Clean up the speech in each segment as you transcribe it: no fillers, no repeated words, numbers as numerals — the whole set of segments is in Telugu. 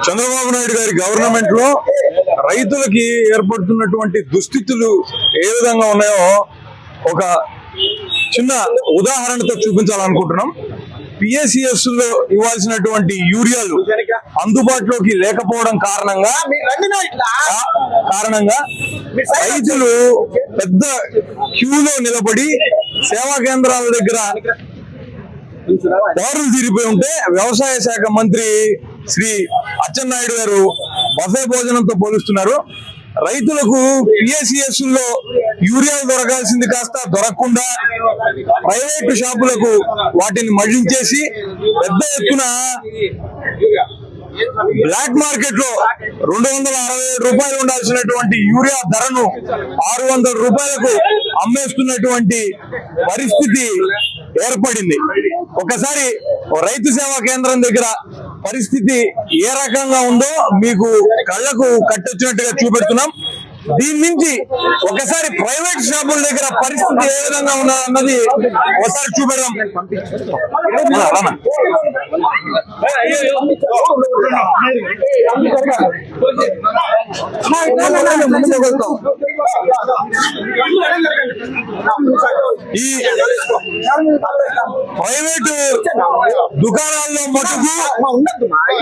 చంద్రబాబు నాయుడు గారి గవర్నమెంట్ లో రైతులకి ఏర్పడుతున్నటువంటి దుస్థితులు ఏ విధంగా ఉన్నాయో ఒక చిన్న ఉదాహరణతో చూపించాలనుకుంటున్నాం. PACS లో ఇవ్వాల్సినటువంటి యూరియాలు అందుబాటులోకి లేకపోవడం కారణంగా రైతులు పెద్ద క్యూలో నిలబడి సేవా కేంద్రాల దగ్గర దారులు తీరిపోయి ఉంటే వ్యవసాయ శాఖ మంత్రి శ్రీ అచ్చెన్నాయుడు గారు బఫే భోజనంతో పోలుస్తున్నారు. రైతులకు PACS లో యూరియాలు దొరకాల్సింది కాస్త దొరకకుండా ప్రైవేటు షాపులకు వాటిని మళ్లించేసి పెద్ద ఎత్తున బ్లాక్ మార్కెట్ లో 267 రూపాయలు ఉండాల్సినటువంటి యూరియా ధరను 600 రూపాయలకు అమ్మేస్తున్నటువంటి పరిస్థితి ఏర్పడింది. ఒకసారి రైతు సేవా కేంద్రం దగ్గర పరిస్థితి ఏ రకంగా ఉందో మీకు కళ్లకు కట్టొచ్చినట్టుగా చూపెడుతున్నాం. దీని నుంచి ఒకసారి ప్రైవేట్ షాపుల దగ్గర పరిస్థితి ఏ విధంగా ఉన్నది ఒకసారి చూపెడదాం. ఈ ప్రైవేటు దుకాణాల్లో మటుకు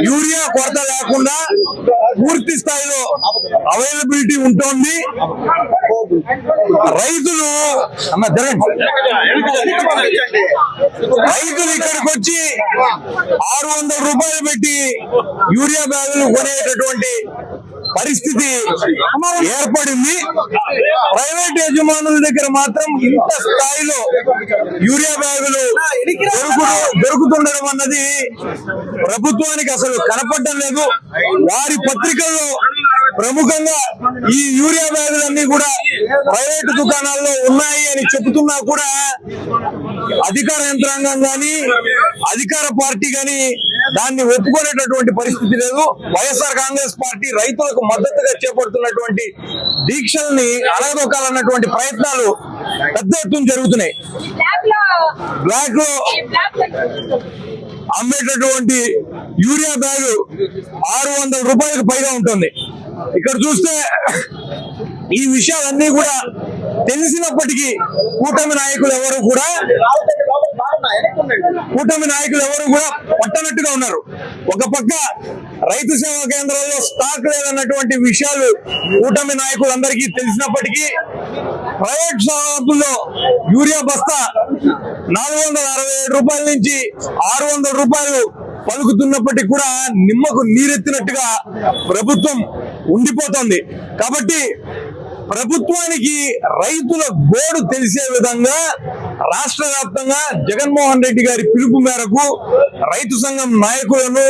యూరియా కొరత లేకుండా పూర్తి స్థాయిలో అవైలబిలిటీ ఉంటుంది. రైతులు ఇక్కడికి వచ్చి 600 రూపాయలు పెట్టి యూరియా బ్యాగులు కొనేటటువంటి పరిస్థితి ఏర్పడింది. ప్రైవేట్ యజమానుల దగ్గర మాత్రం ఇంత స్థాయిలో యూరియా బ్యాగులు దొరుకుతుండడం అన్నది ప్రభుత్వానికి అసలు కనపడడం లేదు. వారి పత్రికల్లో ప్రముఖంగా ఈ యూరియా బ్యాగులన్నీ కూడా ప్రైవేటు దుకాణాల్లో ఉన్నాయి అని చెబుతున్నా కూడా అధికార యంత్రాంగం గాని అధికార పార్టీ గాని దాన్ని ఒప్పుకునేటటువంటి పరిస్థితి లేదు. వైఎస్ఆర్ కాంగ్రెస్ పార్టీ రైతులకు మద్దతుగా చేపడుతున్నటువంటి దీక్షల్ని అలగదొక్కాలన్నటువంటి ప్రయత్నాలు పెద్ద ఎత్తున జరుగుతున్నాయి. బ్లాక్ లో అమ్మేటటువంటి యూరియా బ్యాగు 600 రూపాయలకు పైగా ఉంటుంది. ఇక్కడ చూస్తే ఈ విషయాలన్నీ కూడా తెలిసినప్పటికీ కూటమి నాయకులు ఎవరు కూడా పట్టనట్టుగా ఉన్నారు. ఒక పక్క రైతు సేవా కేంద్రాల్లో స్టాక్ లేదన్నటువంటి విషయాలు కూటమి నాయకులందరికీ తెలిసినప్పటికీ ప్రైవేట్ షాపుల్లో యూరియా బస్తా 467 రూపాయల నుంచి 600 రూపాయలు పలుకుతున్నప్పటికీ కూడా నిమ్మకు నీరెత్తినట్టుగా ప్రభుత్వం ఉండిపోతుంది. కాబట్టి ప్రభుత్వానికి రైతుల గోడు తెలిసే విధంగా రాష్ట్ర వ్యాప్తంగా జగన్మోహన్ రెడ్డి గారి పిలుపు మేరకు రైతు సంఘం నాయకులను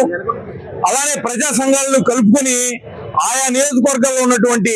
అలానే ప్రజా సంఘాలను కలుపుకొని ఆయా నియోజకవర్గాల్లో ఉన్నటువంటి